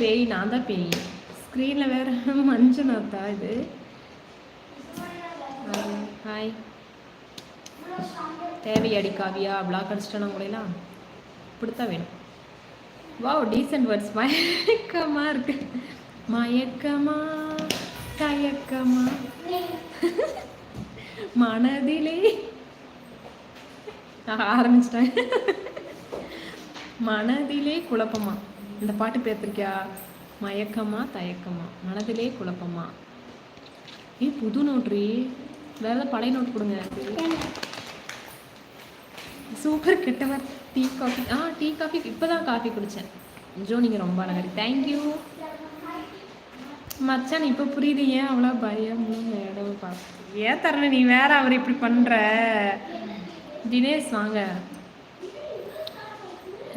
பேய், நான் தான் பேய். ஸ்க்ரீனில் வேற மஞ்சுநாத்தா இது. ஹாய், தேவையடி காவியா பிளாக் அடிச்சிட்டேன்னா உங்களையெல்லாம் இப்படித்தான் வேணும். Wow, decent words. மயக்கமா இருக்கு. மயக்கமா தயக்கமா மனதிலே ஆரம்பிச்சிட்டாங்க. மனதிலே குழப்பமா. இந்த பாட்டு பேர்த்திருக்கியா? மயக்கமா தயக்கமா மனதிலே குழப்பமா. புது நோட்ரி, வேற ஏதாவது பழைய நோட் கொடுங்க. சூப்பர் கெட்டவர். டீ காஃபி டீ காஃபி இப்போதான் காஃபி குடித்தேன். ஜோ நீங்கள் ரொம்ப அழகாரி. தேங்க்யூ மச்சான். இப்போ புரியுது ஏன் அவ்வளோ பயம் மேடம் பார்த்து. ஏன் தரல நீ வேற அவர் இப்படி பண்ணுற. தினேஷ் வாங்க.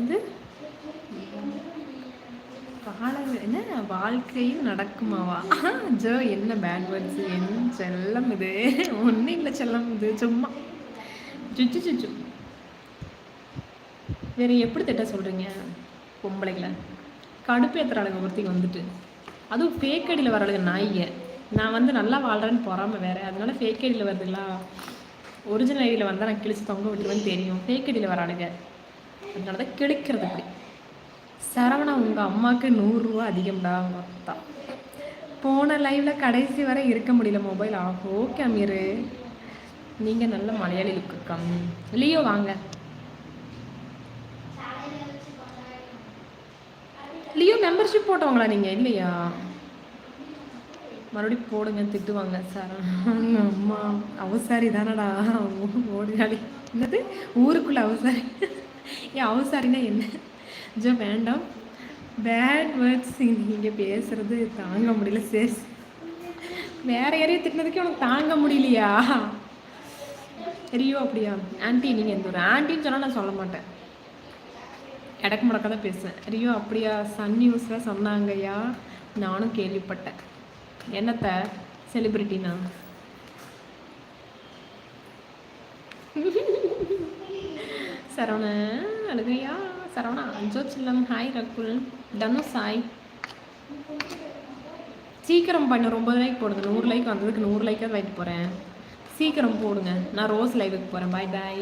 இது என்ன வாழ்க்கையும் நடக்குமாவா? ஜோ என்ன பேட் வேர்ட்ஸ். என்ன செல்லம் இது. ஒன்றும் இல்லை செல்லம், இது சும்மா சுச்சு சுச்சு. வேறு எப்படி திட்ட சொல்கிறீங்க பொம்பளைகளை? கடுப்பேற்றுற ஆளுங்க ஒருத்திக்கு வந்துட்டு, அதுவும் ஃபேக் ஐடியில் வர ஆளுங்க நாய்ங்க. நான் வந்து நல்லா வாழ்கிறேன்னு பொறாமல் வேறு, அதனால ஃபேக் ஐடியில் வருதுங்களா. ஒரிஜினல் ஐடியில் வந்தால் நான் கிழிச்சு தொங்க விட்டுருவேன்னு தெரியும். ஃபேக் ஐடியில் வர ஆளுங்க, அதனால தான் கிழிக்கிறது. அப்படி சரவணா, உங்கள் அம்மாவுக்கு 100 ரூபா அதிகம்டா மொத்தம். போன லைவில் கடைசி வரை இருக்க முடியல, மொபைல் ஆஃப். ஓகே அமீர், நீங்கள் நல்ல மலையாளி லுக்கு கம்மி. லியோ வாங்க. லியோ மெம்பர்ஷிப் போட்டவங்களா நீங்கள்? இல்லையா? மறுபடியும் போடுங்க, திட்டுவாங்க. சார் அம்மா அவசாரி தானடா ஓடினாடி. என்னது ஊருக்குள்ளே அவசாரி? ஏன் அவசாரினா என்ன? ஜோ வேண்டாம், பேட் வேர்ட்ஸ் நீங்கள் பேசுகிறது தாங்க முடியல. சேஸ் வேற யாரையும் திட்டினதுக்கே உனக்கு தாங்க முடியலையா? ரியோ அப்படியா? ஆன்ட்டி நீங்கள் எந்த ஒரு ஆன்ட்டின்னு சொன்னால் நான் சொல்ல மாட்டேன், இடக்கு முடக்க தான் பேசுவேன். ரியோ அப்படியா? சன் நியூஸில் சொன்னாங்கய்யா, நானும் கேள்விப்பட்டேன். என்னத்த செலிப்ரிட்டினா? சரவண அழுகையா? சரவணா அஞ்சோ சில்லம். ஹாய் ரகுல். தனு சாய். சீக்கிரம் பண்ண. 9 லைக் போடுங்க. 100 லைக் வந்ததுக்கு 100 லைக்காக வாங்கிட்டு போகிறேன். சீக்கிரம் போடுங்க. நான் ரோஸ் லைவுக்கு போகிறேன். பாய் பாய்.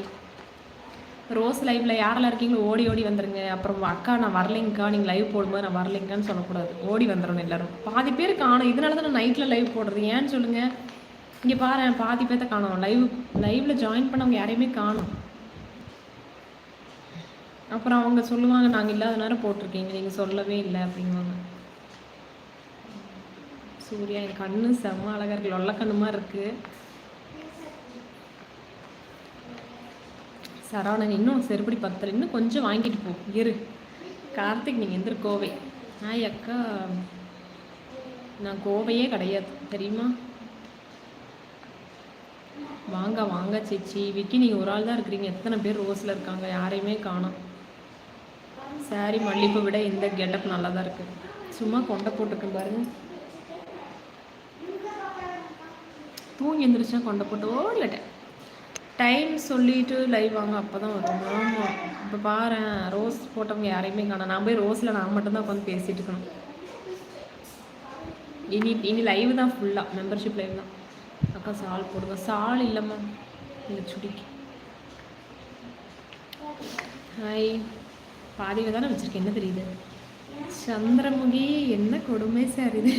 ரோஸ் லைவில் யாரெல்லாம் இருக்கீங்களோ ஓடி ஓடி வந்துடுங்க. அப்புறம் அக்கா நான் வரலைங்க்கா, நீங்கள் லைவ் போடும்போது நான் வரலைங்கான்னு சொல்லக்கூடாது. ஓடி வந்துடணும் எல்லோரும். பாதி பேர் காணும். இதனால தான் நான் நைட்டில் லைவ் போடுறது. ஏன்னு சொல்லுங்கள். இங்கே பாரு, பாதி பேர்த்த காணும். லைவில் ஜாயின் பண்ணவங்க யாரையுமே காணும். அப்புறம் அவங்க சொல்லுவாங்க, நாங்கள் இல்லாத நேரம் போட்டிருக்கீங்க, நீங்கள் சொல்லவே இல்லை அப்படிங்குவாங்க. சூர்யா, என் கண்ணு செம்ம அழகாக இருக்குது. லொல்ல கண்ணு மாதிரி இருக்குது. சரவணன் இன்னும் செருப்படி பத்தலை, இன்னும் கொஞ்சம் வாங்கிட்டு போ. இரு கார்த்திக், நீங்கள் எந்திர கோவை. ஹாய் அக்கா, நான் கோவையே கிடையாது தெரியுமா? வாங்க வாங்க சேச்சி. விக்கி, நீங்கள் ஒரு ஆள் தான் இருக்கிறீங்க. எத்தனை பேர் ரோஸில் இருக்காங்க? யாரையுமே காணோம். சாரி மல்லிப்பை விட இந்த கெட்டப் நல்லா தான் இருக்குது. சும்மா கொண்டை போட்டுருக்கேன் பாருங்க. தூங்கி எந்திரிச்சா கொண்டை போட்டு ஓடலட்டேன். டைம் சொல்லிவிட்டு லைவ் வாங்க, அப்போ தான் வரும். ஆமாம், இப்போ பாரு, ரோஸ் போட்டவங்க யாரையுமே காணோம். நான் போய் ரோஸில் நான் மட்டும்தான் உட்காந்து பேசிகிட்டு இருக்கணும். இனி லைவ் தான் ஃபுல்லாக, மெம்பர்ஷிப் லைவ் தான். அக்கா சால் போடுங்க. சால் இல்லைம்மா, இந்த சுடிக்கு. ஹாய், பாதியில் தானே வச்சுருக்கேன், என்ன தெரியுது? சந்திரமுகி, என்ன கொடுமை சார் இது.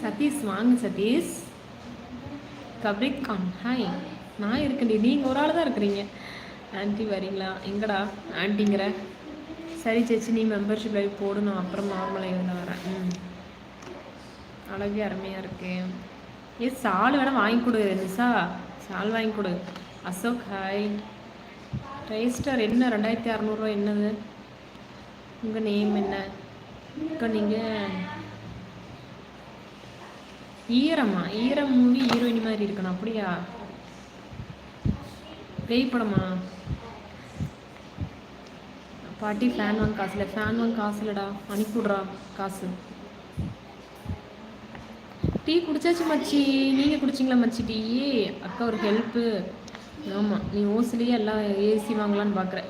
சதீஷ் வாங்க சதீஷ். கபிக் கான், ஹாய். நான் இருக்கேன், நீங்கள் ஒரு ஆள் தான் இருக்கிறீங்க. ஆன்ட்டி வரீங்களா? எங்கடா ஆன்ட்டிங்கிற? சரி சேச்சி, நீ மெம்பர்ஷிப் லைவ் போடு, நான் அப்புறம் நார்மல் லைவில் வரேன். அழகே அருமையாக இருக்கு. சால் வேணால் வாங்கி கொடு நிஷா, சால் வாங்கி கொடு. அசோக் ஹாய். ரெஜிஸ்டர் என்ன 2600 என்னது? உங்கள் நேம் என்ன? இப்போ நீங்கள் ஈரமா? ஈரம் மூவி ஹீரோயின் மாதிரி இருக்கணும் அப்படியா? பேய் படமா? பாட்டி ஃபேன் வாங்க காசு இல்லை. ஃபேன் வாங்க காசு இல்லைடா, அனுப்பிவிட்றா காசு. டீ குடிச்சாச்சு மச்சி, நீங்கள் குடிச்சிங்களா மச்சி டீ? அக்கா ஒரு ஹெல்ப்பு. ஆமாம், நீ ஓசிலேயே எல்லாம் ஏசி வாங்கலான்னு பார்க்குறேன்.